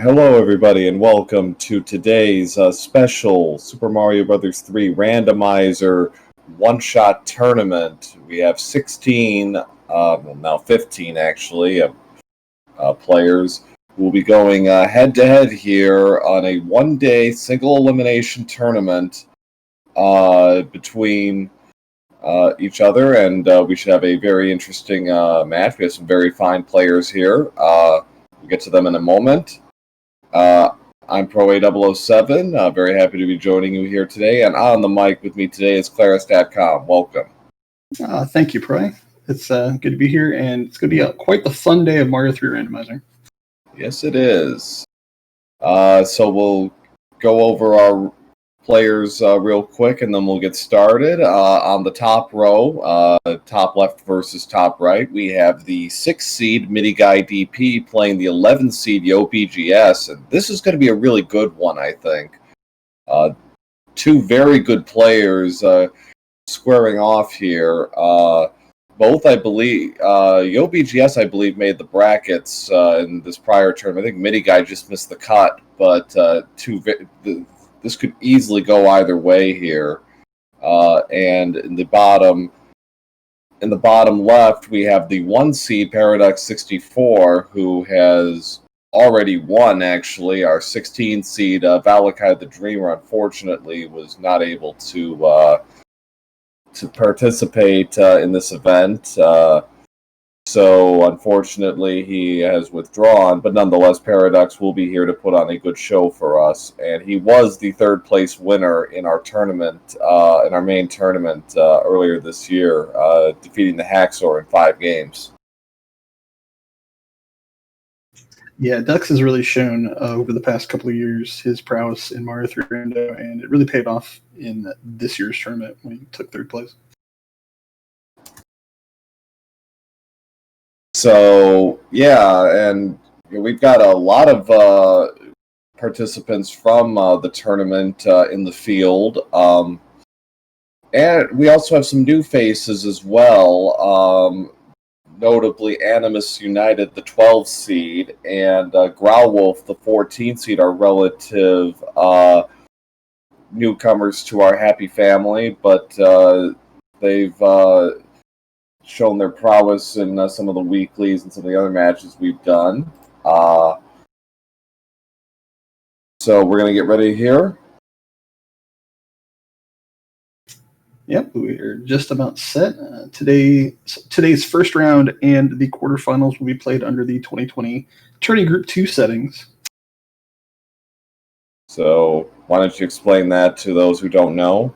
Hello, everybody, and welcome to today's special Super Mario Bros. 3 randomizer one-shot tournament. We have 16, now 15 actually, players who will be going head-to-head here on a one-day single elimination tournament between each other, and we should have a very interesting match. We have some very fine players here. We'll get to them in a moment. I'm Pro8007, very happy to be joining you here today, and on the mic with me today is Claris.com. Welcome. Thank you, Pro. It's good to be here, and it's going to be quite the fun day of Mario 3 randomizer. Yes, it is. So we'll go over our players real quick, and then we'll get started. On the top row, top left versus top right, we have the 6th seed Midi Guy DP playing the 11th seed YoBGS, and this is going to be a really good one, I think. Two very good players squaring off here. Both, I believe, YoBGS, I believe, made the brackets in this prior term. I think Midi Guy just missed the cut, but this could easily go either way here. And in the bottom left, we have the 1 seed Paradox64, who has already won, actually. Our 16 seed Valakai the Dreamer, unfortunately, was not able to participate in this event. So, unfortunately, he has withdrawn, but nonetheless, Paradox will be here to put on a good show for us. And he was the third place winner in our tournament, in our main tournament earlier this year, defeating the Haxor in 5 games. Yeah, Dux has really shown over the past couple of years his prowess in Mario 3 Rando, and it really paid off in this year's tournament when he took 3rd place. So, yeah, and we've got a lot of participants from the tournament in the field. And we also have some new faces as well, notably Animus United, the 12 seed, and Growlwolf, the 14 seed, are relative newcomers to our happy family, but they've shown their prowess in some of the weeklies and some of the other matches we've done. So we're going to get ready here. Yep, we're just about set. Today's first round and the quarterfinals will be played under the 2020 Tourney Group 2 settings. So why don't you explain that to those who don't know?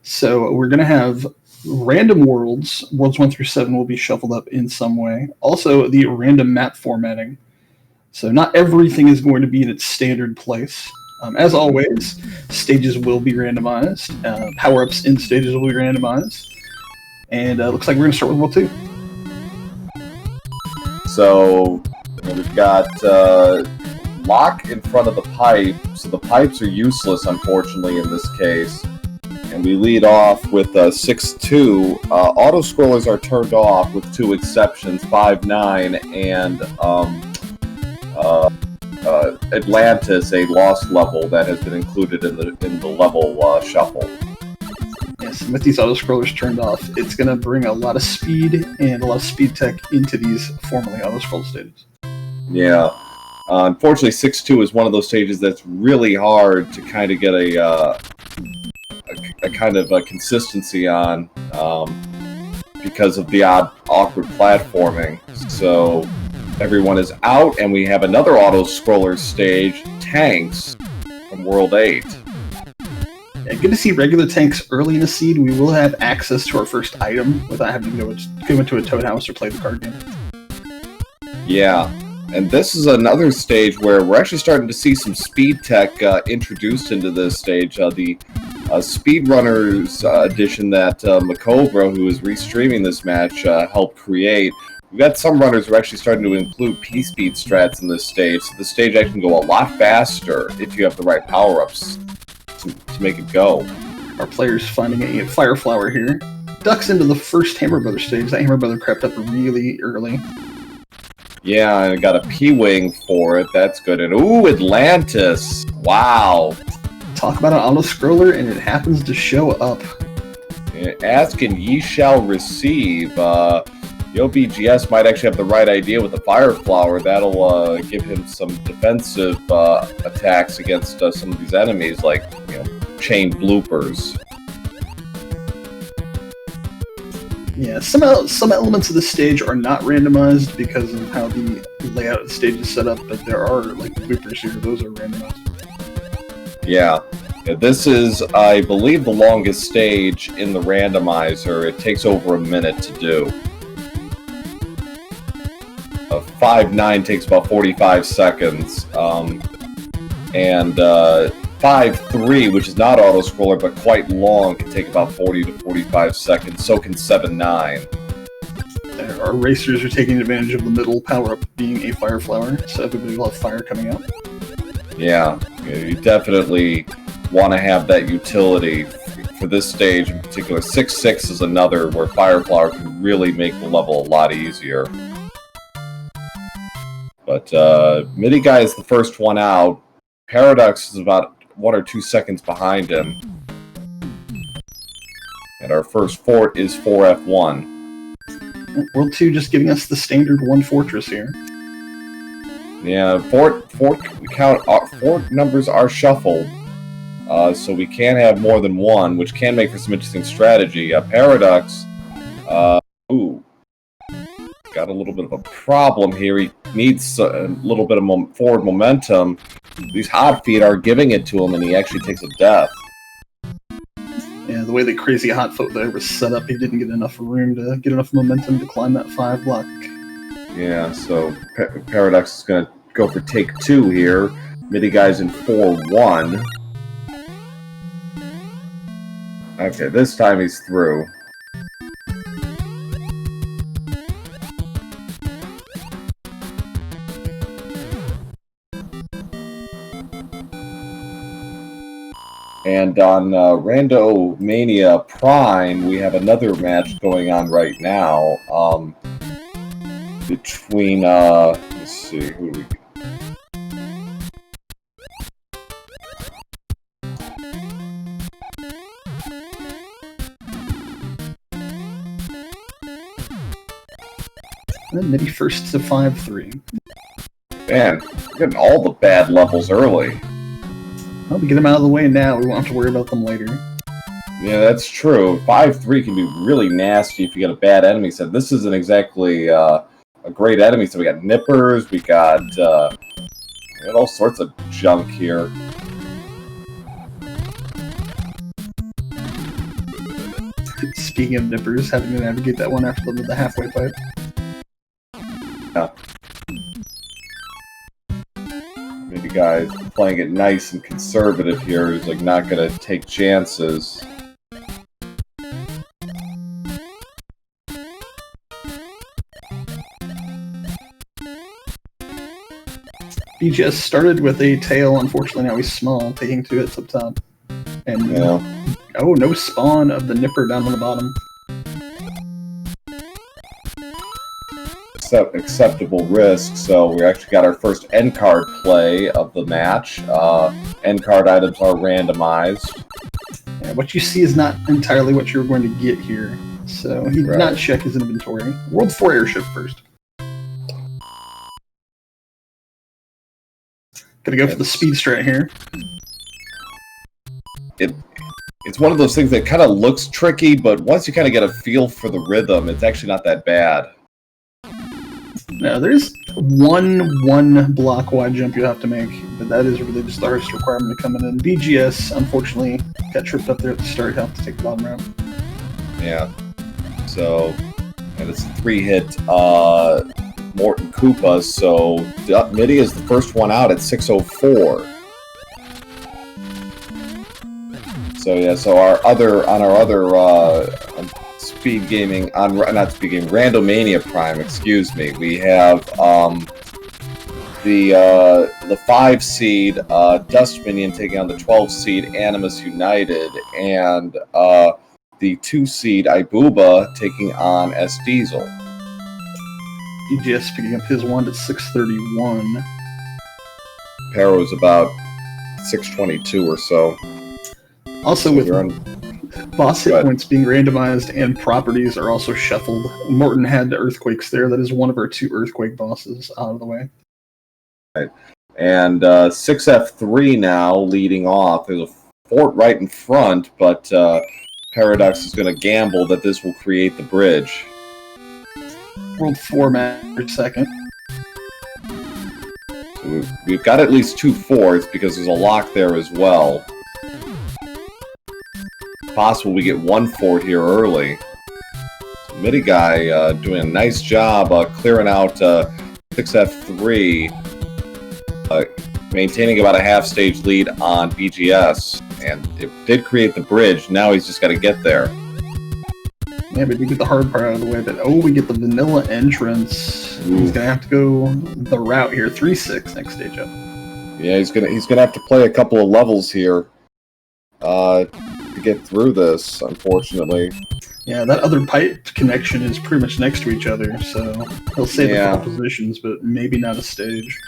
So we're going to have random worlds 1 through 7 will be shuffled up in some way. Also, the random map formatting. So not everything is going to be in its standard place. As always, stages will be randomized. Power-ups in stages will be randomized. And looks like we're going to start with World 2. So we've got lock in front of the pipe. So the pipes are useless, unfortunately, in this case. And we lead off with 6-2. Auto-scrollers are turned off with 2 exceptions, 5-9 and Atlantis, a lost level that has been included in the level shuffle. Yes, and with these auto-scrollers turned off, it's going to bring a lot of speed and a lot of speed tech into these formerly auto-scroll stages. Yeah. Unfortunately, 6-2 is one of those stages that's really hard to kind of get a kind of a consistency on because of the awkward platforming. So everyone is out, and we have another auto-scroller stage, Tanks, from World 8. Yeah, good to see regular tanks early in the seed. We will have access to our first item without having to go into a Toad House or play the card game. Yeah. And this is another stage where we're actually starting to see some speed tech introduced into this stage. The Speedrunners edition that Makobra, who is restreaming this match, helped create. We've got some runners who are actually starting to include P-speed strats in this stage. So the stage actually can go a lot faster if you have the right power-ups to make it go. Our players finding a Fire Flower here. Ducks into the first Hammer Brother stage. That Hammer Brother crept up really early. Yeah, I got a P-Wing for it. That's good. And ooh, Atlantis. Wow. Talk about an auto-scroller, and it happens to show up. Ask and ye shall receive. Yo BGS might actually have the right idea with the Fire Flower. That'll give him some defensive attacks against some of these enemies, like chain bloopers. Yeah, some elements of the stage are not randomized because of how the layout of the stage is set up, but there are like bloopers here. Those are randomized. Yeah. This is, I believe, the longest stage in the randomizer. It takes over a minute to do. 5-9 takes about 45 seconds. And 5-3, which is not auto-scroller but quite long, can take about 40 to 45 seconds. So can 7-9. Our racers are taking advantage of the middle power-up being a Fire Flower, so everybody will have fire coming out. Yeah, you definitely want to have that utility for this stage in particular. 6-6 is another where Fire Flower can really make the level a lot easier. But Midi Guy is the first one out. Paradox is about 1 or 2 seconds behind him. And our first fort is 4F1. World 2 just giving us the standard 1 fortress here. Yeah, fort numbers are shuffled. So we can have more than one, which can make for some interesting strategy. Paradox, got a little bit of a problem here. He needs a little bit of forward momentum. These hot feet are giving it to him, and he actually takes a death. Yeah, the way the crazy hot foot there was set up, he didn't get enough room to get enough momentum to climb that 5 block. Yeah, so Paradox is going to go for take 2 here. Midi Guy's in 4-1. Okay, this time he's through. And on Randomania Prime, we have another match going on right now between, let's see, who do we get? And Midi first to 5-3. Man, we're getting all the bad levels early. Well, we get them out of the way now. We won't have to worry about them later. Yeah, that's true. 5-3 can be really nasty if you get a bad enemy set. This isn't exactly a great enemy set. We got nippers, we got all sorts of junk here. Speaking of nippers, having to navigate that one after the halfway pipe. Yeah. Maybe guys playing it nice and conservative here. He's like not gonna take chances. BGS started with a tail, unfortunately now he's small, taking 2 hits up top. And oh, no spawn of the nipper down on the bottom. Acceptable risk, so we actually got our first end card play of the match. End card items are randomized. Yeah, what you see is not entirely what you're going to get here, so he did not check his inventory. World 4 airship first. Gotta go for the speed strat here. It's one of those things that kind of looks tricky, but once you kind of get a feel for the rhythm, it's actually not that bad. No, there's one block wide jump you have to make, but that is really just the hardest requirement to come in. And BGS, unfortunately, got tripped up there at the start. He'll have to take the bottom round. Yeah. So, and it's a 3-hit Morton Koopa, so Midi is the first one out at 6:04. So yeah, so our other Speed Gaming Randomania Prime, excuse me. We have the 5 seed Dust Minion taking on the 12 seed Animus United, and the 2 seed Ibuba taking on S Diesel. BGS picking up his wand at 631. Paro's about 622 or so. Also, with boss hit points being randomized and properties are also shuffled. Morton had the earthquakes there. That is one of our 2 earthquake bosses out of the way. Right. And 6F3 now leading off. There's a fort right in front, but Paradox is going to gamble that this will create the bridge. World 4 match second. So we've got at least 2 forts because there's a lock there as well. Possible we get 1 fort here early. So Midi Guy doing a nice job clearing out 6F3, maintaining about a half-stage lead on BGS, and it did create the bridge. Now he's just got to get there. Yeah, but we get the hard part out of the way. But we get the vanilla entrance. Ooh. He's gonna have to go the route here. 3-6 next stage up. Yeah, he's gonna have to play a couple of levels here to get through this. Unfortunately. Yeah, that other pipe connection is pretty much next to each other, so he'll save a couple positions, but maybe not a stage.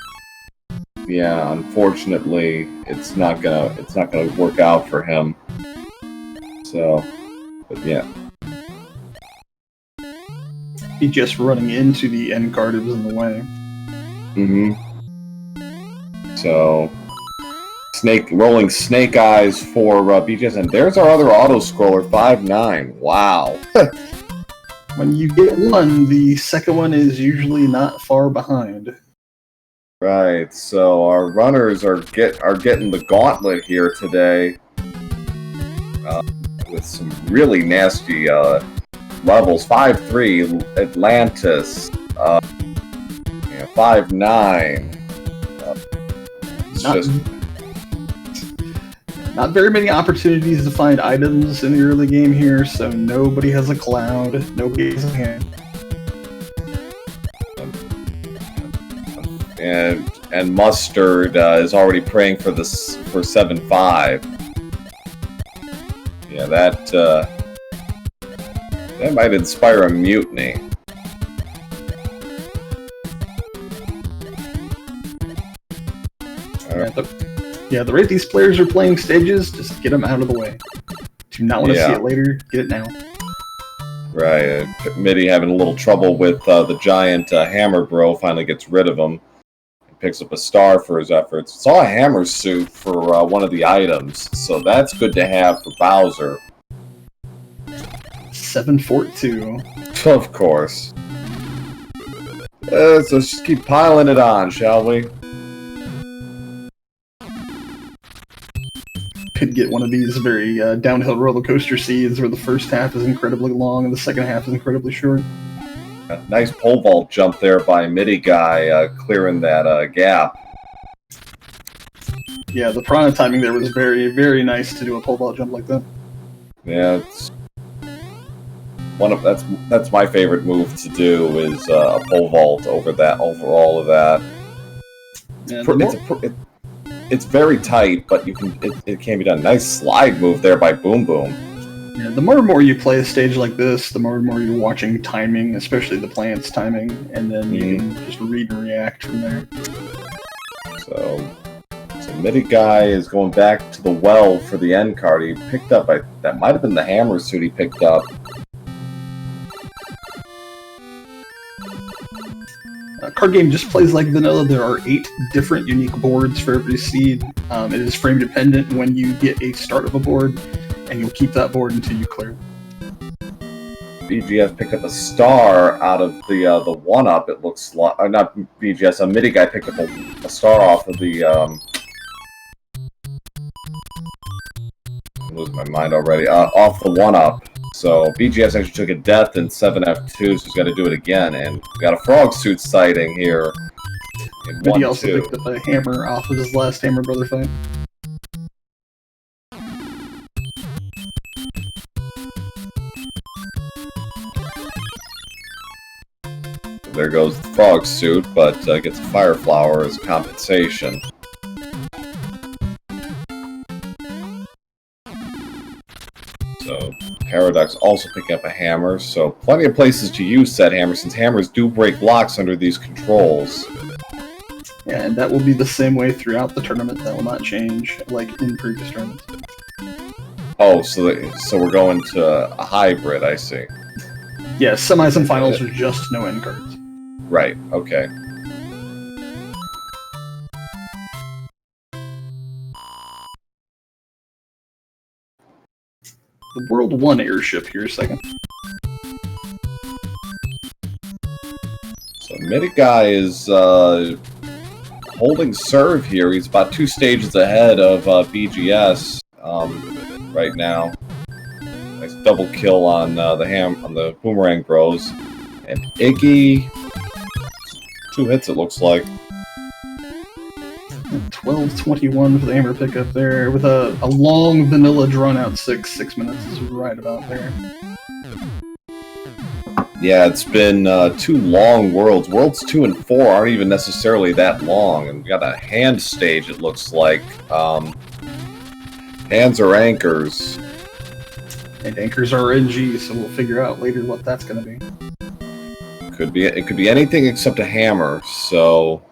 Yeah, unfortunately, it's not gonna work out for him. So, but yeah. He's just running into the end card that was in the way. So, rolling snake eyes for BGS, and there's our other auto scroller, 5-9. Wow. When you get one, the second one is usually not far behind. Right. So our runners are getting the gauntlet here today, with some really nasty levels. 5-3 Atlantis, 5-9. Not very many opportunities to find items in the early game here, so nobody has a cloud, nobody has a hand. And Mustard is already praying for 7-5. Yeah, that might inspire a mutiny. The rate these players are playing stages, just get them out of the way. Do not want to see it later, get it now. Right, Midi having a little trouble with the giant hammer bro, finally gets rid of him. Picks up a star for his efforts. It's all a hammer suit for one of the items, so that's good to have for Bowser. 7-4-2. Of course. So let's just keep piling it on, shall we? Could get one of these very downhill roller coaster seeds where the first half is incredibly long and the second half is incredibly short. A nice pole vault jump there by Midi Guy, clearing that gap. Yeah, the Piranha timing there was very, very nice to do a pole vault jump like that. Yeah, it's that's my favorite move to do is a pole vault over all of that. Yeah, it's very tight, but it can be done. Nice slide move there by Boom Boom. Yeah, the more and more you play a stage like this, the more and more you're watching timing, especially the plant's timing, and then you can just read and react from there. So Midi Guy is going back to the well for the end card. He picked up, that might have been the hammer suit he picked up. Card game just plays like vanilla. There are 8 different unique boards for every seed. It is frame dependent when you get a start of a board, and you'll keep that board until you clear. BGS picked up a star out of the 1-up, it looks like. Not BGS, a Midi Guy picked up a star off of the... I'm losing my mind already. Off the 1-up. So BGS actually took a death in 7F2, so he's got to do it again. And we got a frog suit sighting here. But he also picked up a hammer off of his last Hammer Brother fight. There goes the frog suit, but gets a fire flower as compensation. So Paradox also picking up a hammer, so plenty of places to use said hammer, since hammers do break blocks under these controls. Yeah, and that will be the same way throughout the tournament. That will not change, like in previous tournaments. Oh, so we're going to a hybrid, I see. Yeah, semis and finals are just no end cards. Right, okay. The World 1 airship here a second. So Midi-Guy is holding serve here. He's about 2 stages ahead of BGS right now. Nice double kill on the Boomerang Bros. And Iggy, 2 hits it looks like. 12:21 for the hammer pickup there, with a long vanilla drawn-out 6 minutes is right about there. Yeah, it's been 2 long worlds. Worlds 2 and 4 aren't even necessarily that long, and we got a hand stage. It looks like hands are anchors, and anchors are RNG, so we'll figure out later what that's going to be. It could be anything except a hammer. So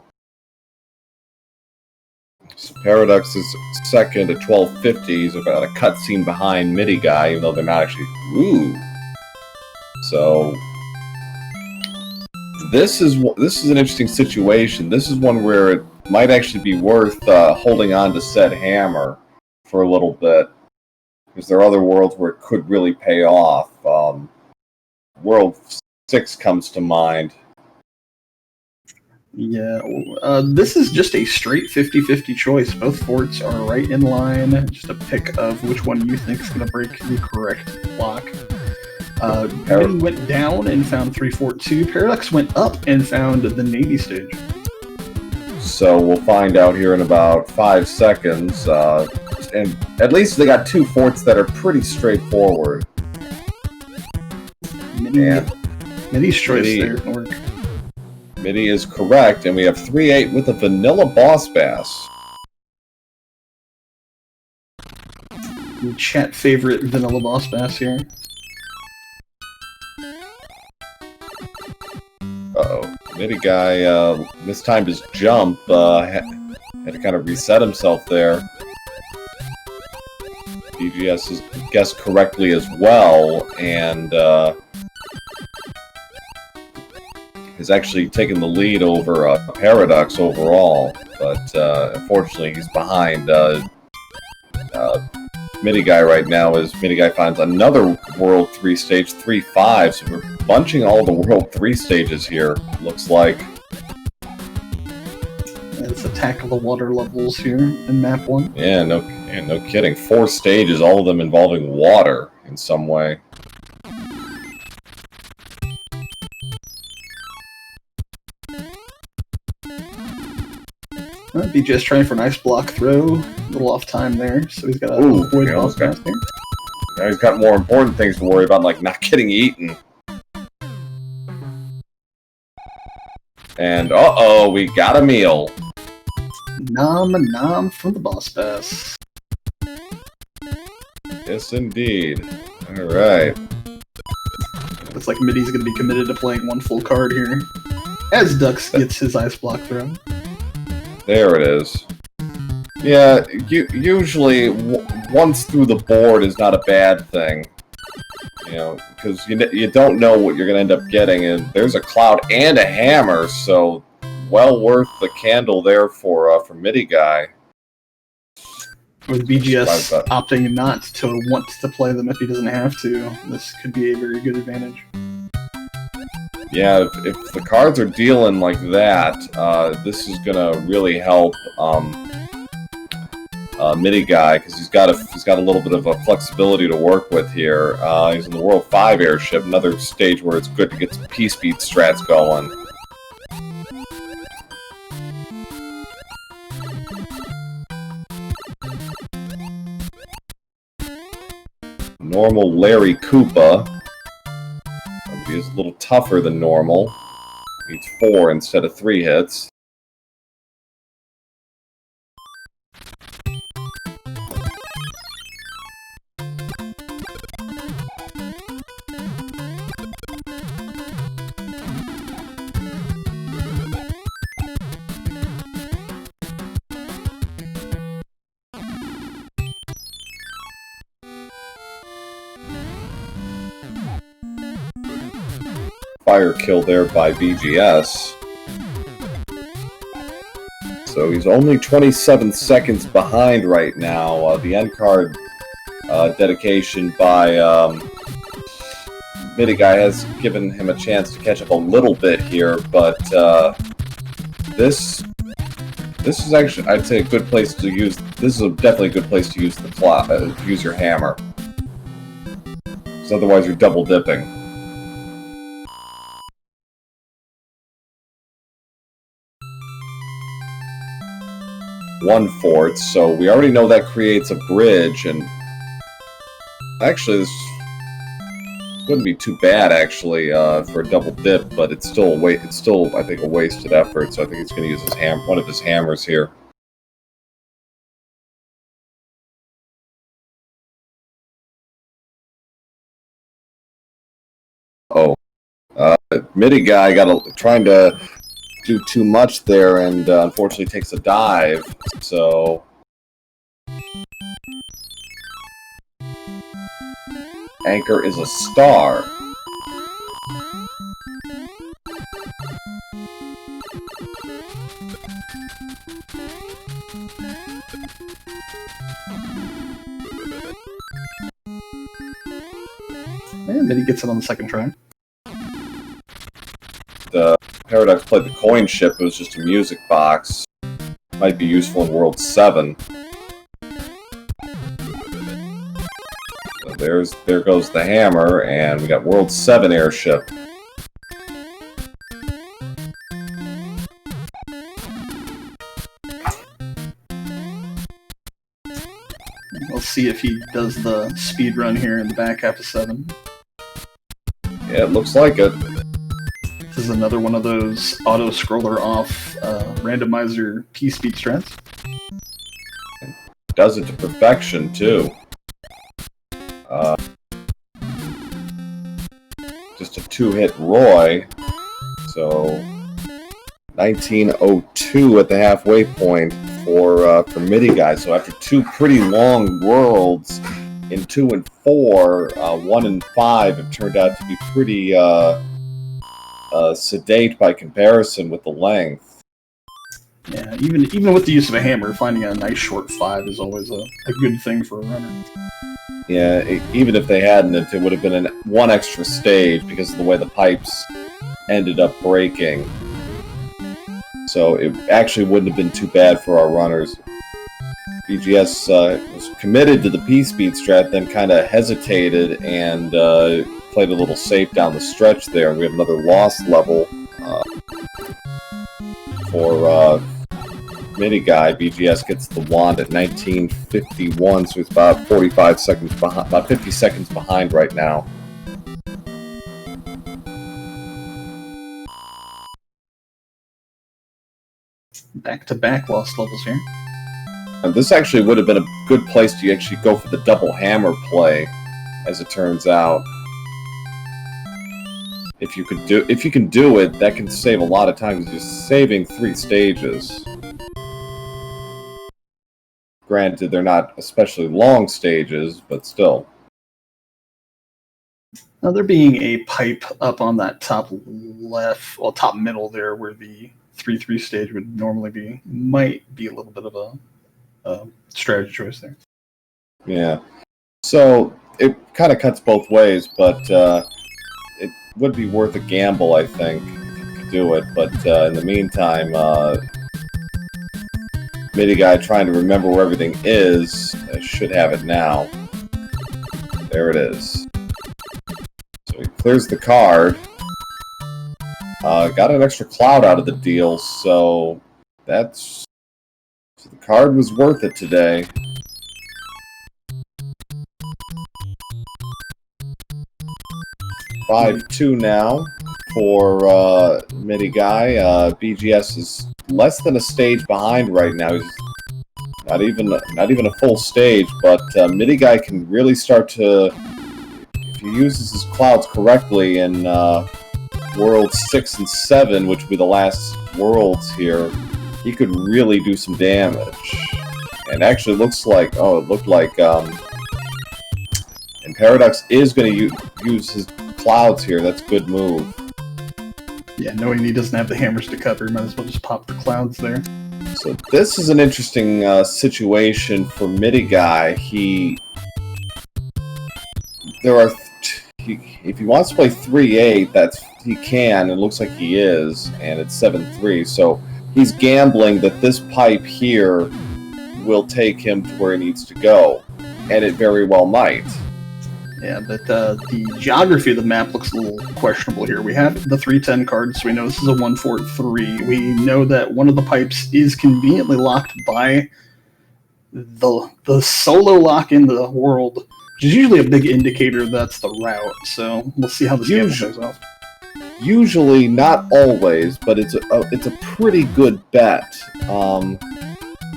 Paradox is second at 12:50. He's got a cutscene behind Midi-Guy, even though they're not actually. Ooh. So this is an interesting situation. This is one where it might actually be worth holding on to said hammer for a little bit, because there are other worlds where it could really pay off. World 6 comes to mind. Yeah, this is just a straight 50-50 choice. Both forts are right in line. Just a pick of which one you think is going to break the correct block. Midi went down and found 3-4-2. Paradox went up and found the Navy stage. So we'll find out here in about 5 seconds. And at least they got 2 forts that are pretty straightforward. Midi's choice there didn't work. Midi is correct, and we have 3-8 with a vanilla boss bass. Chat favorite vanilla boss bass here. Uh-oh. Midi-Guy mistimed his jump, had to kind of reset himself there. BGS has guessed correctly as well, and has actually taken the lead over Paradox overall, but unfortunately he's behind Midi-Guy right now, as Midi-Guy finds another World 3 stage, 3-5, so we're bunching all the World 3 stages here, looks like. It's Attack of the Water levels here in map 1. Yeah, no kidding. 4 stages, all of them involving water in some way. BJ's trying for a nice block throw. A little off time there, so he's got to avoid boss pass here. Now he's got more important things to worry about, like not getting eaten. And uh-oh, we got a meal. Nom from the boss pass. Yes, indeed. Alright. Looks like Midi's going to be committed to playing 1 full card here, as Dux gets his ice block throw. There it is. Yeah, usually once through the board is not a bad thing. You know, because you don't know what you're going to end up getting, and there's a cloud and a hammer, so well worth the candle there for Midi-Guy. With BGS opting not to want to play them if he doesn't have to, this could be a very good advantage. Yeah, if the cards are dealing like that, this is gonna really help Midi-Guy, because he's got a little bit of a flexibility to work with here. He's in the World 5 airship, another stage where it's good to get some P-speed strats going. Normal Larry Koopa. He is a little tougher than normal. Needs 4 instead of 3 hits. fire kill there by BGS. So he's only 27 seconds behind right now. The end card dedication by Midiguy has given him a chance to catch up a little bit here, but this is actually, I'd say, a good place to use. This is definitely a good place to use the use your hammer, because otherwise you're double dipping. One-fourth, so we already know that creates a bridge, and actually this wouldn't be too bad actually for a double dip, but it's still I think a wasted effort. So I think he's going to use his one of his hammers here. Oh, Midiguy trying to do too much there, and unfortunately takes a dive. So Anchor is a star. And then he gets it on the second try. The Paradox played the coin ship. It was just a music box. Might be useful in World 7. So there goes the hammer, and we got World 7 airship. We'll see if he does the speed run here in the back half of 7. Yeah, it looks like it. This is another one of those auto-scroller off randomizer P-speed strats. Does it to perfection, too. Just a two-hit Roy. So 1902 at the halfway point for Midiguy. So after two pretty long worlds in 2 and 4, 1 and 5 have turned out to be pretty sedate by comparison with the length. Yeah, even with the use of a hammer, finding a nice short 5 is always a good thing for a runner. Yeah, even if they hadn't, it would have been one extra stage because of the way the pipes ended up breaking. So it actually wouldn't have been too bad for our runners. BGS was committed to the P-speed strat, then kind of hesitated and played a little safe down the stretch there. We have another lost level for Midiguy. BGS gets the wand at 1951, so it's about 45 seconds behind, about 50 seconds behind right now. Back-to-back lost levels here. And this actually would have been a good place to actually go for the double hammer play, as it turns out. If you can do it, that can save a lot of time because you're saving 3 stages. Granted, they're not especially long stages, but still. Now, there being a pipe up on that top left, well, top middle there, where the 3-3 stage would normally be, might be a little bit of a strategy choice there. Yeah. So it kind of cuts both ways, but it would be worth a gamble, I think, to do it. But in the meantime, Midiguy trying to remember where everything is. I should have it now. There it is. So he clears the card. Got an extra cloud out of the deal, so the card was worth it today. $5-2 now for Midiguy. BGS is less than a stage behind right now. He's not even a full stage, but Midiguy can really start to, if he uses his clouds correctly in Worlds 6 and 7, which would be the last worlds here, he could really do some damage. And actually looks like, it looked like, and Paradox is going to use his clouds here. That's a good move. Yeah, knowing he doesn't have the hammers to cover, might as well just pop the clouds there. So this is an interesting situation for MIDI guy. If he wants to play 3-8, he can. It looks like he is, and it's 7-3. So he's gambling that this pipe here will take him to where he needs to go, and it very well might. Yeah, but the geography of the map looks a little questionable here. We have the 3-10 card, so we know this is a 1-4-3. We know that one of the pipes is conveniently locked by the solo lock in the world, which is usually a big indicator that's the route. So we'll see how this game shows off. Usually, not always, but it's a pretty good bet.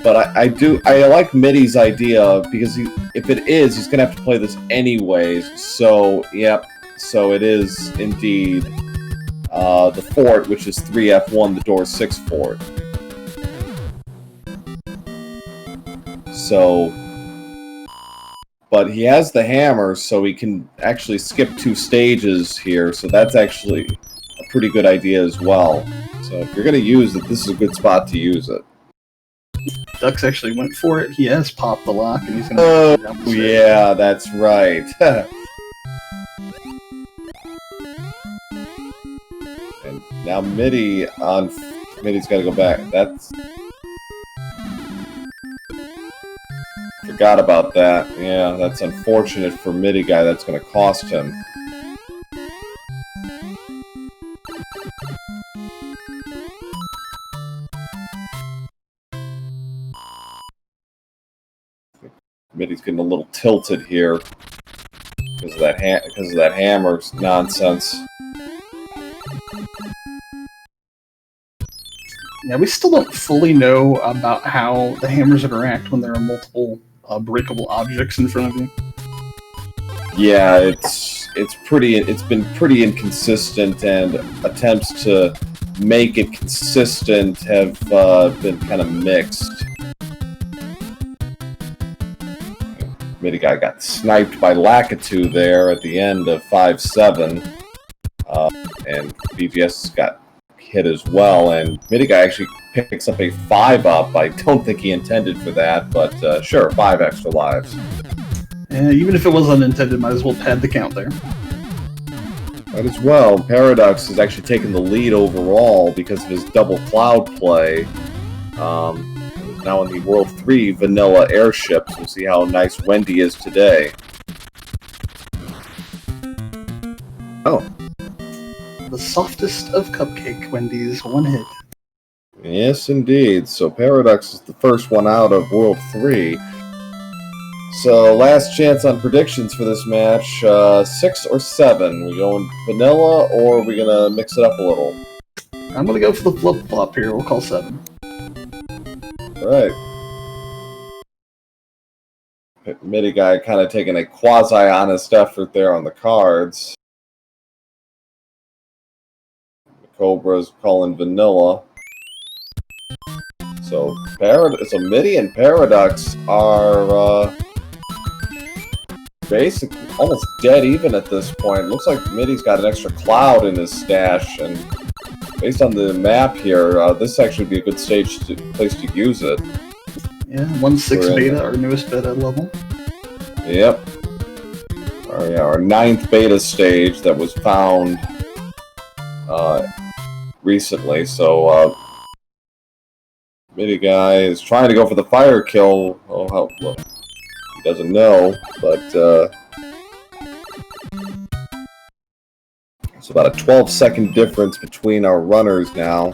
But I like Midi's idea, because if it is, he's gonna have to play this anyways. So yep, so it is indeed the fort, which is 3F1, the door 6 fort. So, but he has the hammer, so he can actually skip 2 stages here. So that's actually a pretty good idea as well. So if you're gonna use it, this is a good spot to use it. Ducks actually went for it. He has popped the lock, and he's going to... Oh, yeah, that's right. And now Midi's got to go back. Forgot about that. Yeah, that's unfortunate for MIDI guy. That's going to cost him. Midi's getting a little tilted here because of that hammer's nonsense. Yeah, we still don't fully know about how the hammers interact when there are multiple breakable objects in front of you. Yeah, it's been pretty inconsistent, and attempts to make it consistent have been kind of mixed. MIDI guy got sniped by Lakitu there at the end of 5-7, and BGS got hit as well, and MIDI guy actually picks up a 5-up. I don't think he intended for that, but sure, 5 extra lives. Even if it was unintended, might as well pad the count there. Might as well. Paradox has actually taken the lead overall because of his double cloud play. Now in the World 3 vanilla airships. We'll see how nice Wendy is today. Oh. The softest of cupcake Wendy's, one hit. Yes, indeed. So Paradox is the first one out of World 3. So last chance on predictions for this match, 6 or 7. We going vanilla, or are we going to mix it up a little? I'm going to go for the flip-flop here. We'll call 7. Right. MIDI guy kind of taking a quasi-honest effort there on the cards. The Cobra's calling vanilla. So MIDI and Paradox are basically almost dead even at this point. Looks like MIDI's got an extra cloud in his stash, and based on the map here, this actually would be a good place to use it. Yeah, 1.6 beta, our newest beta level. Yep. Our 9th beta stage that was found recently. So MIDI guy is trying to go for the fire kill. Oh, well, he doesn't know, but it's about a 12-second difference between our runners now.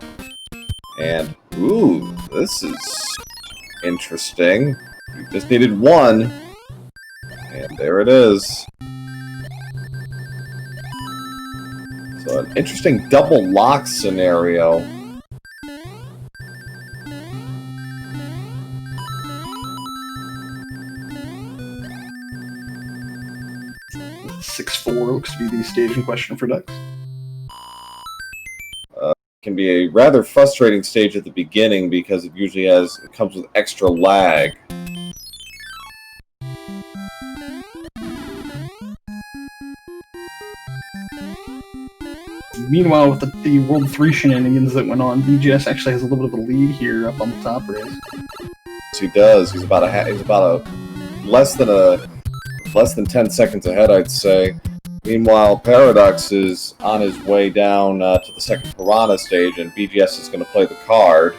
And, ooh, this is interesting. We just needed 1. And there it is. So an interesting double lock scenario. Looks to be the stage in question for Ducks. Can be a rather frustrating stage at the beginning because it usually comes with extra lag. Meanwhile, with the World 3 shenanigans that went on, BGS actually has a little bit of a lead here up on the top race. Yes, he does. He's about less than 10 seconds ahead, I'd say. Meanwhile, Paradox is on his way down to the second Piranha stage, and BGS is going to play the card.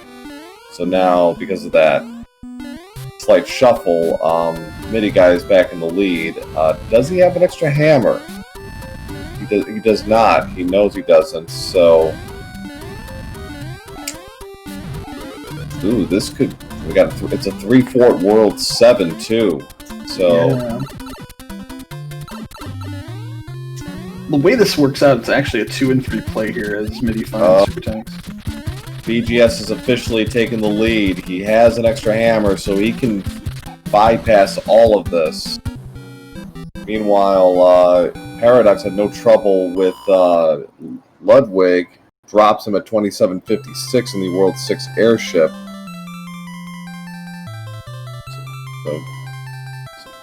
So now, because of that slight shuffle, Midi Guy is back in the lead. Does he have an extra hammer? He does not. He knows he doesn't, so... Ooh, this could... It's a 3-Fort World 7, too. So... Yeah. The way this works out, it's actually a 2 and 3 play here as Midi finds Super Tanks. BGS has officially taken the lead. He has an extra hammer, so he can bypass all of this. Meanwhile, Paradox had no trouble with Ludwig. Drops him at 27.56 in the World 6 airship. So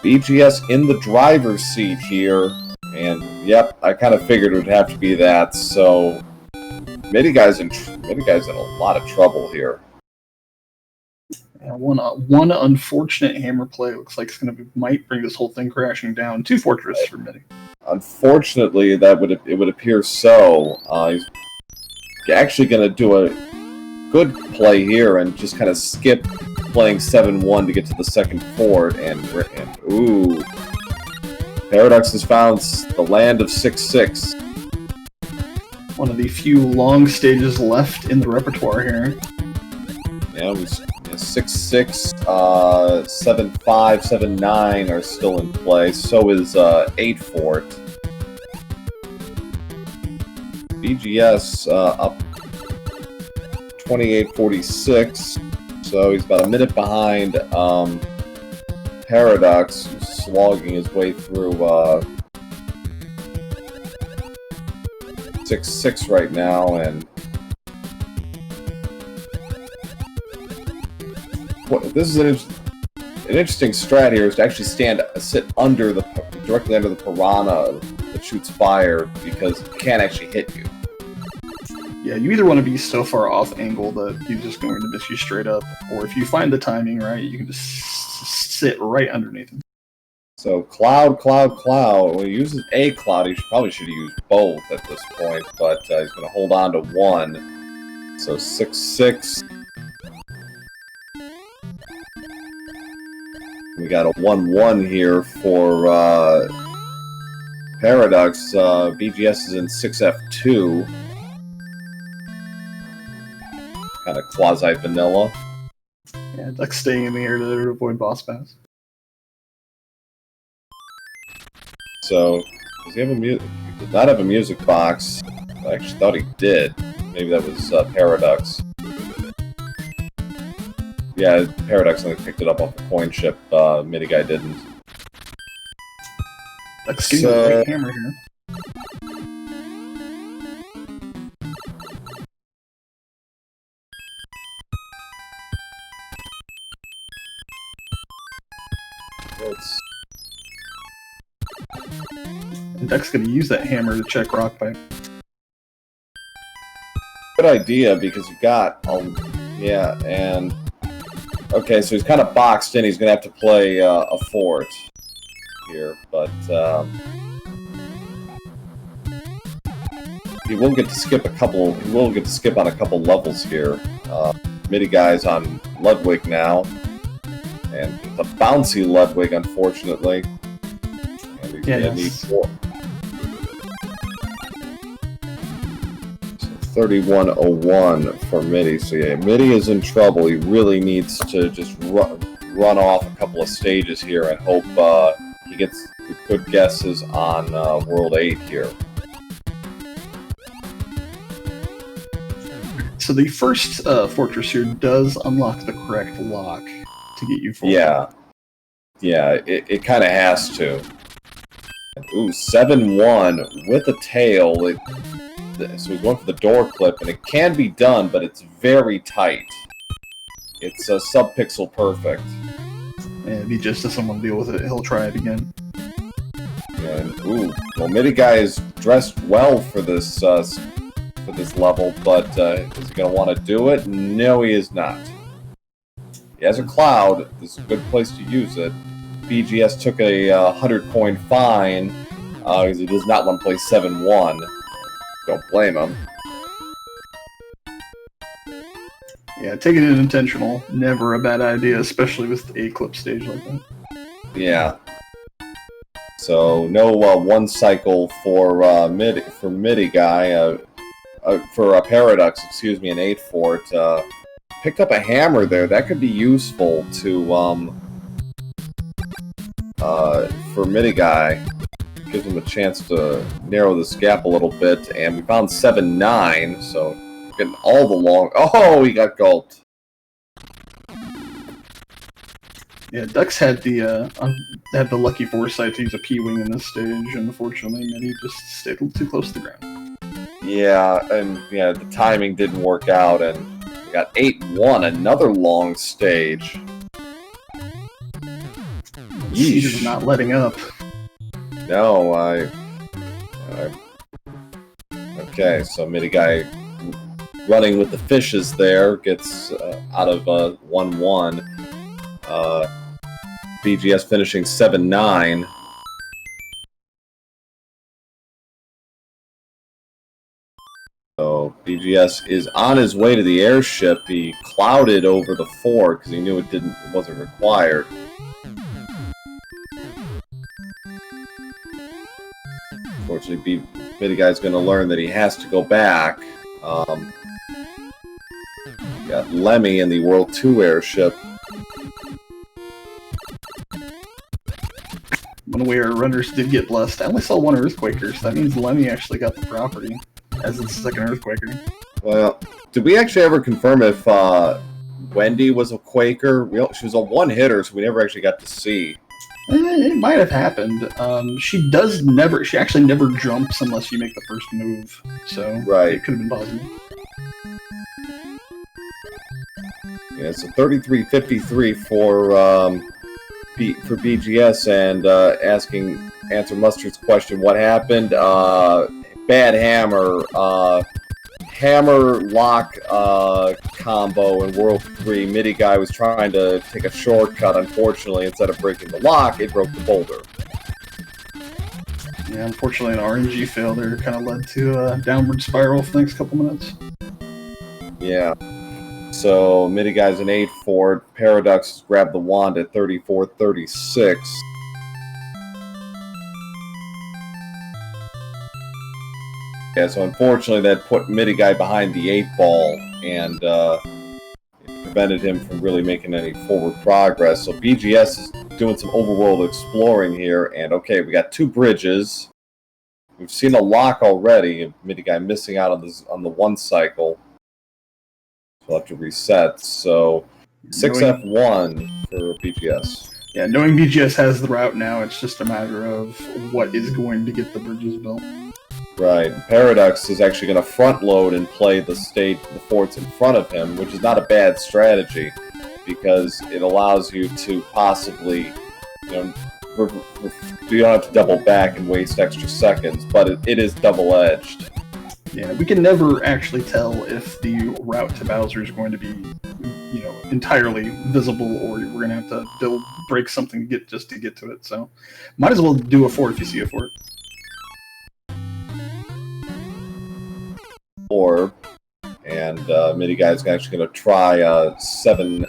BGS in the driver's seat here. And, yep, I kind of figured it would have to be that, so... Midi Guy's in a lot of trouble here. Yeah, one unfortunate hammer play looks like might bring this whole thing crashing down. 2 Fortress for Midi. Unfortunately, it would appear so. He's actually going to do a good play here and just kind of skip playing 7-1 to get to the second fort, and ooh... Paradox has found the land of 6-6. One of the few long stages left in the repertoire here. Yeah, 6-6, 7-5, 7-9 are still in play. So is 8 Fort. BGS up 28.46. So he's about a minute behind Paradox, who's slogging his way through 6-6 right now, and this is an interesting strat here, is to actually sit directly under the Piranha that shoots fire, because it can't actually hit you. Yeah, you either want to be so far off angle that he's just going to miss you straight up, or if you find the timing right, you can just sit right underneath him. So Cloud. When he uses a Cloud, he probably should have used both at this point, but he's going to hold on to 1. So 6-6. We got a 1-1 here for Paradox. BGS is in 6F2. Kind of quasi-vanilla. Yeah, Duck's staying in the air to avoid boss pass. So, does he have a music? He did not have a music box. I actually thought he did. Maybe that was Paradox. Yeah, Paradox only picked it up off the coin ship. Midi Guy didn't. Duck's getting a great hammer here. And Duck's going to use that hammer to check Rock Pipe. Good idea, because you've got... yeah, and... Okay, so he's kind of boxed in. He's going to have to play a fort here, but... he will get to skip on a couple levels here. Midi Guy's on Ludwig now. And the bouncy Ludwig, unfortunately. And he's going to need 4. So 31.01 for Midi. So yeah, Midi is in trouble. He really needs to just run off a couple of stages here and hope he gets good guesses on World 8 here. So the first fortress here does unlock the correct lock to get you forward. Yeah, it kind of has to. Ooh, 7-1 with a tail. So he's going for the door clip, and it can be done, but it's very tight. It's a sub-pixel perfect. And if he just doesn't want to deal with it, he'll try it again. And, ooh, well, Midi Guy is dressed well for this for this level, but is he going to want to do it? No, he is not. He has a cloud. This is a good place to use it. BGS took a 100-coin fine because he does not want to play 7-1. Don't blame him. Yeah, taking it intentional, never a bad idea, especially with a clip stage like that. Yeah. So no one cycle for MIDI guy. For Paradox, excuse me, an 8 fort. Picked up a hammer there. That could be useful to for MIDI guy. Gives him a chance to narrow this gap a little bit. And we found 7-9, so getting all the long. Oh, he got gulped. Yeah, Ducks had the lucky foresight to use a P-wing in this stage, and unfortunately, Midi just stayed a little too close to the ground. Yeah, and yeah, the timing didn't work out, and we got 8-1, another long stage. He's just not letting up. No, okay, so Midi guy running with the fishes there gets out of 1-1. BGS finishing 7-9. So BGS is on his way to the airship. He clouded over the fort because he knew it wasn't required. Unfortunately, Midi guy's going to learn that he has to go back. Got Lemmy in the World 2 airship. One way our runners did get blessed. I only saw one Earthquaker, so that means Lemmy actually got the property as its second Earthquaker. Well, did we actually ever confirm if Wendy was a Quaker? She was a one-hitter, so we never actually got to see. It might have happened. She actually never jumps unless you make the first move, so right. It could have been possible. Yeah, so 33-53 for BGS, and answer Mustard's question, what happened? Bad hammer, hammer lock combo in World 3. Midi guy was trying to take a shortcut. Unfortunately, instead of breaking the lock, it broke the boulder. Yeah, unfortunately, an RNG failure kind of led to a downward spiral for the next couple minutes. Yeah. So Midi guy's an 8 fort. Paradox grabbed the wand at 34-36. Yeah, so unfortunately that put Midi guy behind the 8 ball and it prevented him from really making any forward progress. So BGS is doing some overworld exploring here, and okay, we got 2 bridges. We've seen a lock already. Midi guy missing out on the 1 cycle. We'll have to reset, so 6F1 for BGS. Yeah, knowing BGS has the route now, it's just a matter of what is going to get the bridges built. Right. Paradox is actually going to front load and play the forts in front of him, which is not a bad strategy, because it allows you to possibly, you don't have to double back and waste extra seconds, but it is double-edged. Yeah, we can never actually tell if the route to Bowser is going to be, entirely visible, or we're going to have to break something just to get to it. So, might as well do a fort if you see a fort. And Midi guy is actually going to try 7-9.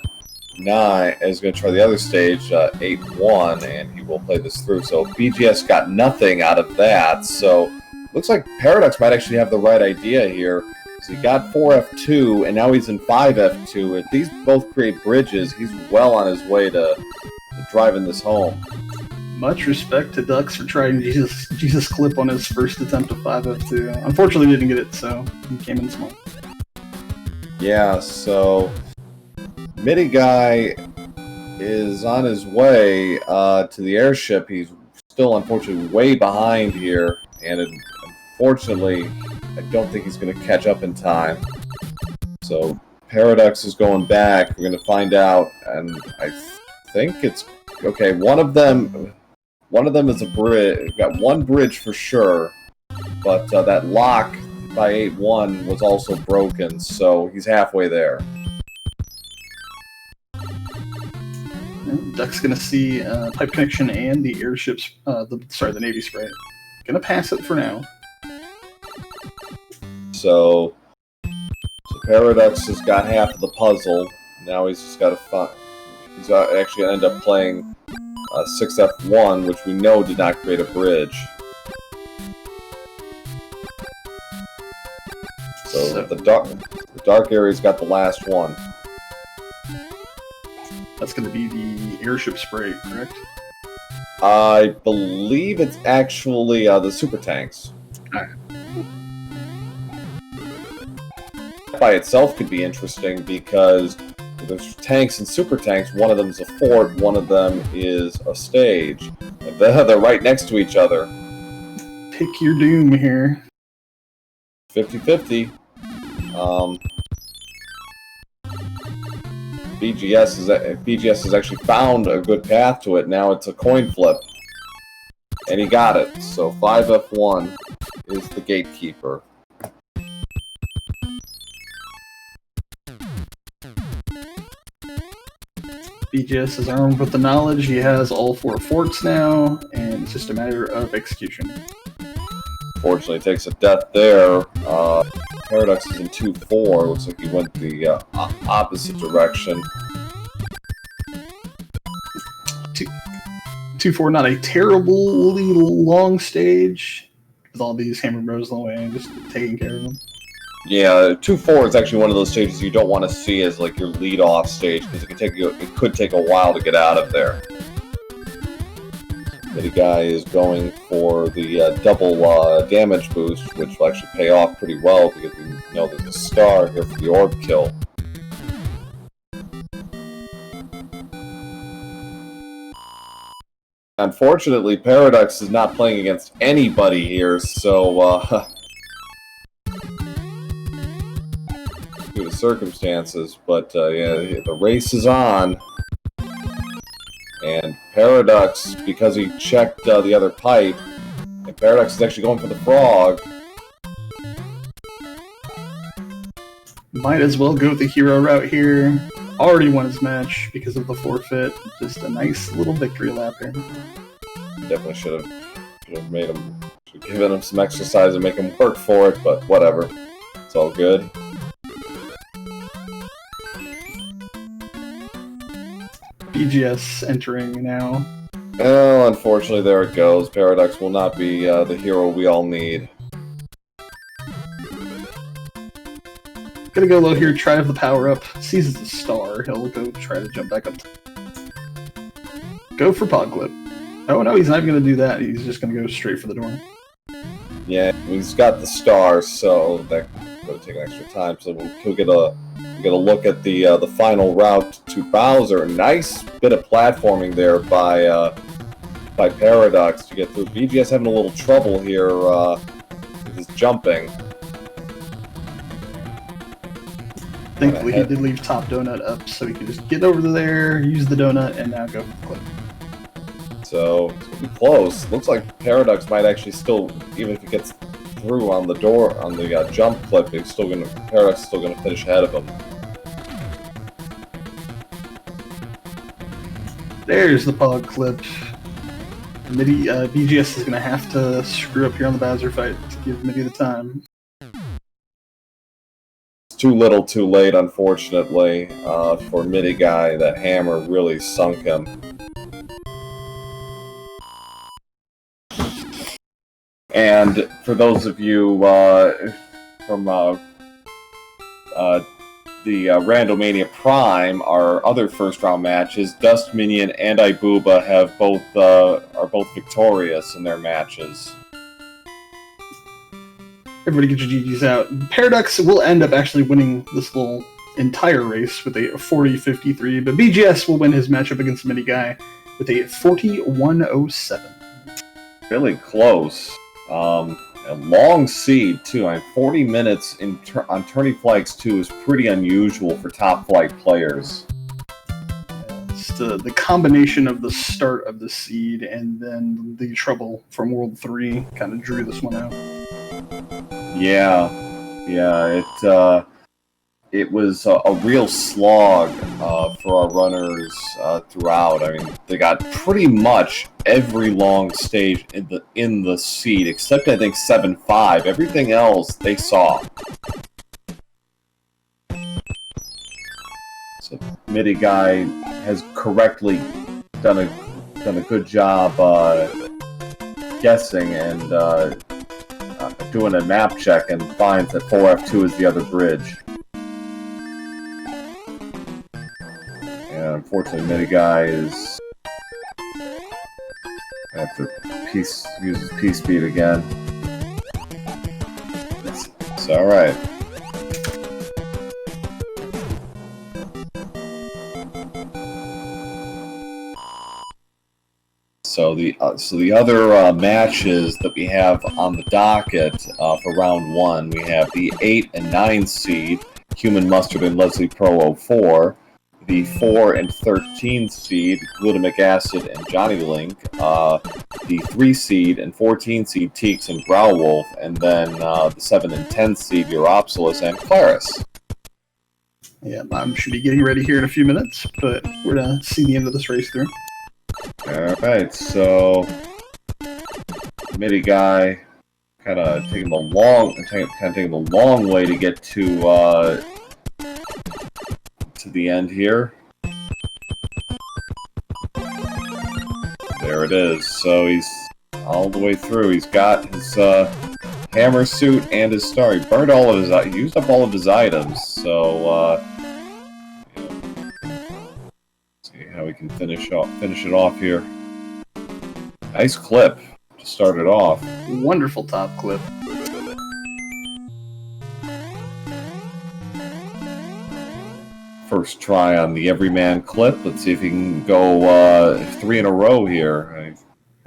Is going to try the other stage 8-1, and he will play this through. So BGS got nothing out of that. So. Looks like Paradox might actually have the right idea here. So he got 4F2, and now he's in 5F2. If these both create bridges, he's well on his way to driving this home. Much respect to Ducks for trying Jesus Clip on his first attempt at 5F2. Unfortunately, he didn't get it, so he came in small. Yeah, so Midi guy is on his way to the airship. He's still, unfortunately, way behind here, and unfortunately, I don't think he's going to catch up in time. So Paradox is going back. We're going to find out, and I think it's okay. One of them is a bridge. We've got one bridge for sure, but that lock by 8-1 was also broken, so he's halfway there. Duck's gonna see pipe connection and the airships. The Navy spray. Gonna pass it for now. So Paradox has got half of the puzzle. Now he's just got to find. He's actually going to end up playing 6F1, which we know did not create a bridge. So the dark area's got the last one. That's going to be the airship spray, correct? I believe it's actually the super tanks. Alright. By itself could be interesting because there's tanks and super tanks. One of them is a fort, one of them is a stage. And they're right next to each other. Pick your doom here. 50-50. BGS has actually found a good path to it. Now it's a coin flip. And he got it. So 5F1 is the gatekeeper. BGS is armed with the knowledge. He has all 4 forts now, and it's just a matter of execution. Fortunately, takes a death there. Paradox is in 2-4. Looks like he went the opposite direction. 2-4, not a terribly long stage, with all these hammer bros on the way and just taking care of them. Yeah, 2-4 is actually one of those stages you don't want to see as like your lead-off stage because it could take a while to get out of there. The guy is going for the double damage boost, which will actually pay off pretty well because we know there's a star here for the orb kill. Unfortunately, Paradox is not playing against anybody here, so due to circumstances, but yeah, the race is on. And Paradox, because he checked the other pipe, and Paradox is actually going for the frog. Might as well go the hero route here. Already won his match because of the forfeit. Just a nice little victory lap here. Definitely should have made him, given him some exercise and make him work for it, but whatever. It's all good. BGS entering now. Well, unfortunately, there it goes. Paradox will not be the hero we all need. Gonna go low here, try the power up. Sees the star. He'll go try to jump back up. Go for pod clip. Oh no, he's not even gonna do that. He's just gonna go straight for the door. Yeah, he's got the star, so that will take extra time. So he'll get a look at the final route to Bowser. Nice bit of platforming there by Paradox to get through. BGS having a little trouble here with his jumping. Thankfully, he did leave top donut up, so he could just get over there, use the donut, and now go for the clip. So it's gonna be close. Looks like Paradox might actually still, even if he gets through on the door on the jump clip, Paradox is still gonna finish ahead of him. There's the pod clip. BGS is gonna have to screw up here on the Bowser fight to give Mitty the time. Too little, too late, unfortunately, for Mitty Guy. That hammer really sunk him. And for those of you from the Randomania Prime, our other first-round matches, Dust Minion and Ibooba have are both victorious in their matches. Everybody get your GGs out. Paradox will end up actually winning this little entire race with a 40-53, but BGS will win his matchup against Mini Guy with a 41-07. Really close. A long seed, too. 40 minutes on Tourney Flags 2 is pretty unusual for top flight players. It's the combination of the start of the seed and then the trouble from World 3 kind of drew this one out. Yeah. Yeah, it was a real slog for our runners throughout. I mean, they got pretty much every long stage in the seed, except I think 7-5. Everything else they saw. So MIDI guy has correctly done a good job guessing and doing a map check, and finds that 4F2 is the other bridge. And unfortunately, MIDI guy is have to use his P speed again. It's all right. So the other matches that we have on the docket for round 1, we have the 8 and 9 seed Human Mustard and Leslie Pro 04, the 4 and 13 seed Glutamic Acid and Johnny Link, the 3 seed and 14 seed Teeks and Growlwolf, and then the 7 and 10 seed Europsilus and Claris. Yeah, I should be getting ready here in a few minutes, but we're gonna see the end of this race through. Alright, so MIDI guy kind of taking the long way to get to the end here. There it is. So he's all the way through. He's got his hammer suit and his star. He burned all of his. He used up all of his items. So see how we can finish it off here. Nice clip to start it off. Wonderful top clip. First try on the Everyman clip. Let's see if he can go 3 in a row here.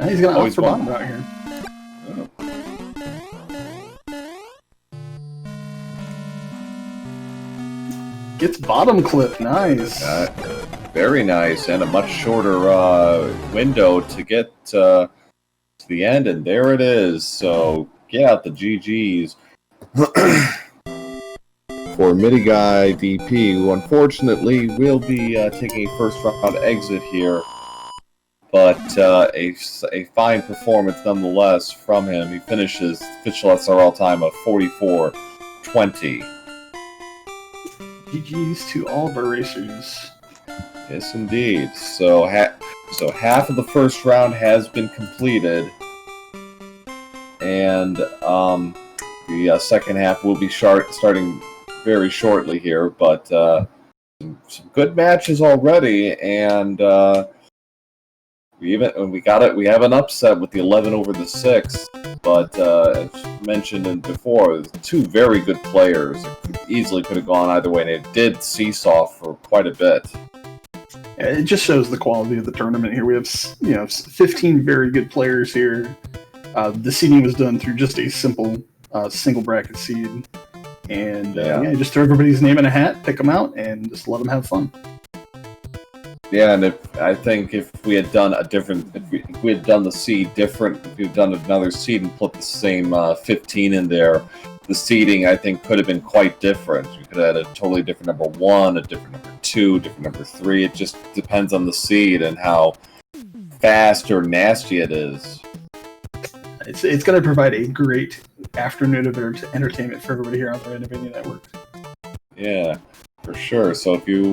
He's going to opt for bottom out here. Oh. Gets bottom clip. Nice. Very nice, and a much shorter window to get to the end, and there it is. So get out the GGs. For MIDI guy DP, who unfortunately will be taking a first round exit here, but a fine performance nonetheless from him. He finishes official SRL time of 44:20. GGs to all of our racers. Yes, indeed. So half of the first round has been completed, and the second half will be starting very shortly here, but some good matches already, and we have an upset with the 11 over the 6, but as mentioned before, 2 very good players. It easily could have gone either way, and it did seesaw for quite a bit. Yeah, it just shows the quality of the tournament here. We have 15 very good players here. The seeding was done through just a simple single bracket seed. And just throw everybody's name in a hat, pick them out, and just let them have fun. Yeah, and I think if we had done if we had done the seed different, if we had done another seed and put the same 15 in there, the seeding I think could have been quite different. We could have had a totally different number 1, a different number 2, different number 3. It just depends on the seed and how fast or nasty it is. It's going to provide a great afternoon of entertainment for everybody here on the Randomania Network. Yeah, for sure. So if you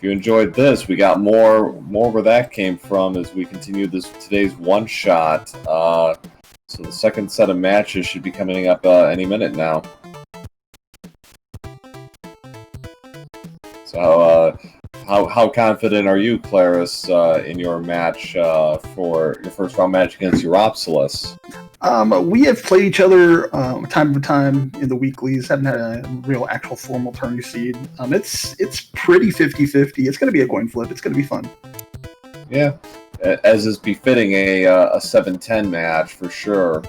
enjoyed this, we got more where that came from as we continue today's one shot. So the second set of matches should be coming up any minute now. So how confident are you, Claris, in your match for your first round match against Europsilus? We have played each other time to time in the weeklies. Haven't had a real actual formal tourney seed. It's pretty 50-50. It's going to be a coin flip. It's going to be fun. Yeah, as is befitting a 7-10 match for sure.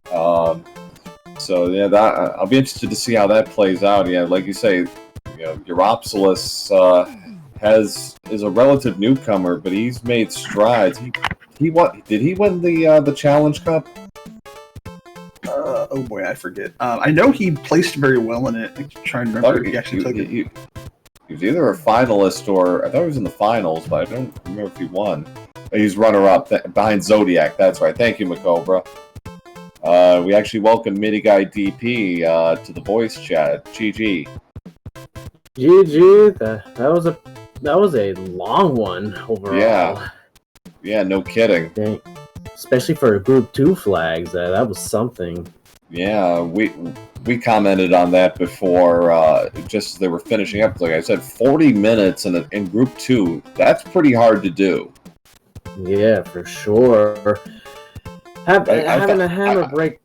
So yeah, I'll be interested to see how that plays out. Yeah, like you say, Europsilus is a relative newcomer, but he's made strides. Did he win the Challenge Cup? oh boy, I forget. I know he placed very well in it. I'm trying to remember if he actually took it. He was either a finalist or I thought he was in the finals, but I don't remember if he won. He's runner-up behind Zodiac. That's right. Thank you, Macobra. We actually welcome Midi Guy DP to the voice chat. GG. GG. That was a long one overall. Yeah, no kidding. Dang. Especially for Group 2 flags, that was something. Yeah, we commented on that before, just as they were finishing up. Like I said, 40 minutes in Group 2, that's pretty hard to do. Yeah, for sure. Having a hammer break...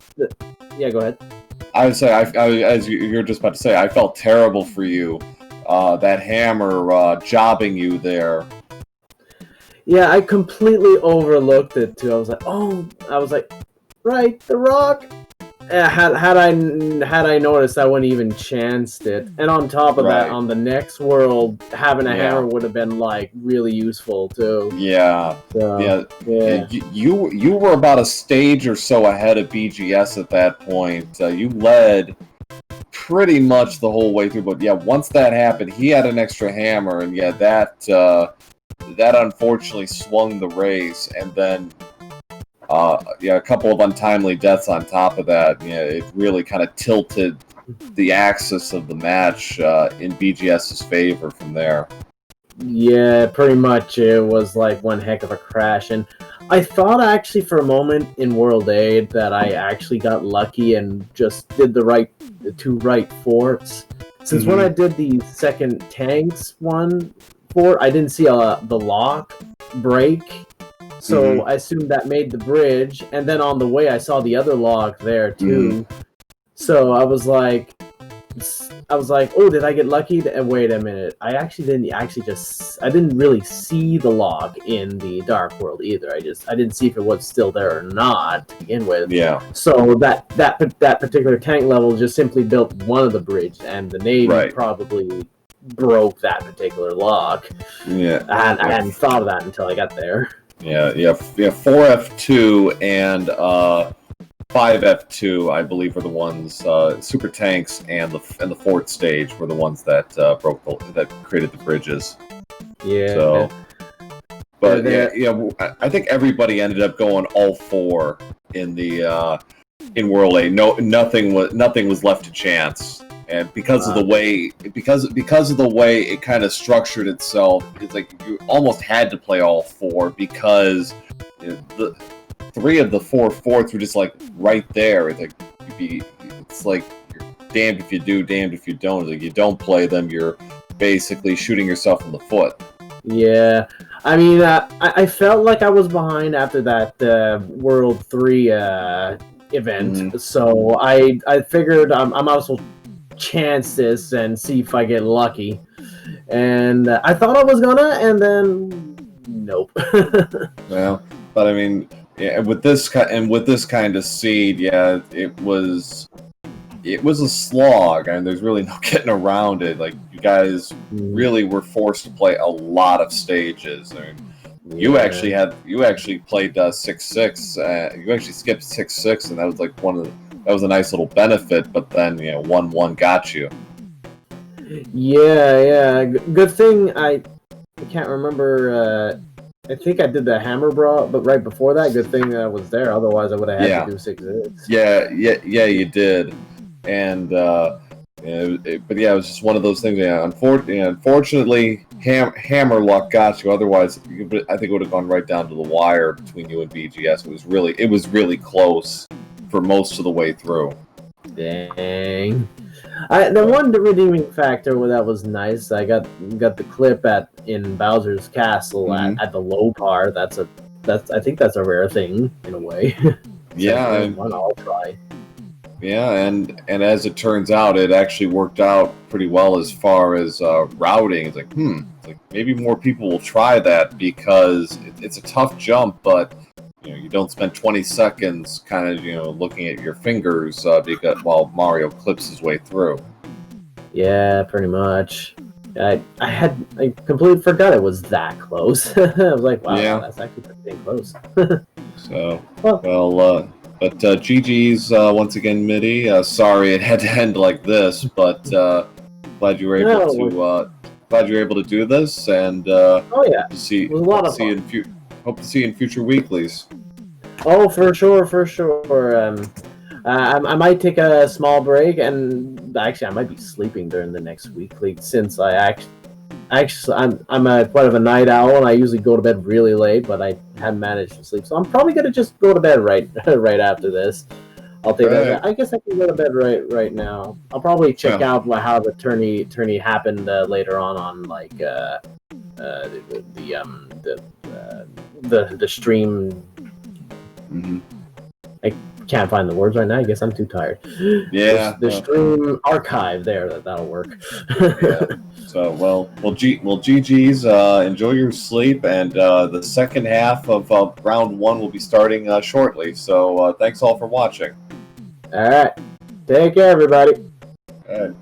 Yeah, go ahead. I would say, as you're just about to say, I felt terrible for you. That hammer jobbing you there. Yeah, I completely overlooked it too. I was like, right, the rock. Had I noticed, I wouldn't even chanced it. And on top of that, on the next world, having a hammer would have been like really useful too. Yeah, so, yeah. You were about a stage or so ahead of BGS at that point. You led pretty much the whole way through. But yeah, once that happened, he had an extra hammer, and yeah, that unfortunately swung the race, and then a couple of untimely deaths on top of that. Yeah, it really kind of tilted the axis of the match in BGS's favor from there. Yeah, pretty much. It was like one heck of a crash, and I thought actually for a moment in World A that I actually got lucky and just did the two right forts. Since when I did the second tanks fort, I didn't see the lock break. So I assumed that made the bridge, and then on the way I saw the other lock there too. So I was like, oh, did I get lucky? And wait a minute, I didn't really see the lock in the Dark World either. I didn't see if it was still there or not to begin with. Yeah. So that particular tank level just simply built one of the bridges, and the Navy probably broke that particular lock. Yeah. And I hadn't thought of that until I got there. Yeah, 4F2 and 5F2, I believe, were the ones. Super tanks and the fort stage were the ones that that created the bridges. Yeah. So, but I think everybody ended up going all four in the in World A. Nothing was left to chance. And because of the way it kind of structured itself, it's like you almost had to play all four because the 3 of the 4 forts were just like right there. It's like you're damned if you do, damned if you don't. Like you don't play them, you're basically shooting yourself in the foot. Yeah, I mean, I felt like I was behind after that World 3 event, so I figured I might as well chance this and see if I get lucky, and I thought I was gonna, and then nope. Well, but I mean, with this kind of seed, it was a slog, and there's really no getting around it. Like you guys really were forced to play a lot of stages. I mean, you actually played 6-6. You actually skipped 6-6, and that was like that was a nice little benefit, but then 1-1 got you. Yeah. Good thing I can't remember. I think I did the hammer brawl, but right before that, good thing I was there. Otherwise, I would have had to do 6-6. Yeah, you did. And but it was just one of those things. Yeah, unfortunately, hammer luck got you. Otherwise, I think it would have gone right down to the wire between you and BGS. It was really close for most of the way through. Dang. The one redeeming factor where that was nice, I got the clip in Bowser's Castle at the low par. I think that's a rare thing in a way. Yeah, one I'll try. Yeah, and as it turns out, it actually worked out pretty well as far as routing. It's like, maybe more people will try that because it's a tough jump, but you don't spend 20 seconds kind of looking at your fingers while Mario clips his way through. Yeah, pretty much. I completely forgot it was that close. I was like, wow, that's actually pretty close. So, well, But GG's once again, Mitty. Sorry it had to end like this, but glad you were able to do this, and Oh yeah, to see, it was a lot of fun. Hope to see you in future weeklies. Oh, for sure. I might take a small break, and actually, I might be sleeping during the next weekly since I'm quite of a night owl, and I usually go to bed really late, but I haven't managed to sleep, so I'm probably gonna just go to bed right after this. I'll take that. I guess I can go to bed right now. I'll probably check out how the tourney happened later on like the stream. Mm-hmm. I can't find the words right now. I guess I'm too tired. Yeah. The stream archive there. That'll work. Yeah. So GG's. Enjoy your sleep, and the second half of round 1 will be starting shortly. So thanks all for watching. All right. Take care, everybody. All right.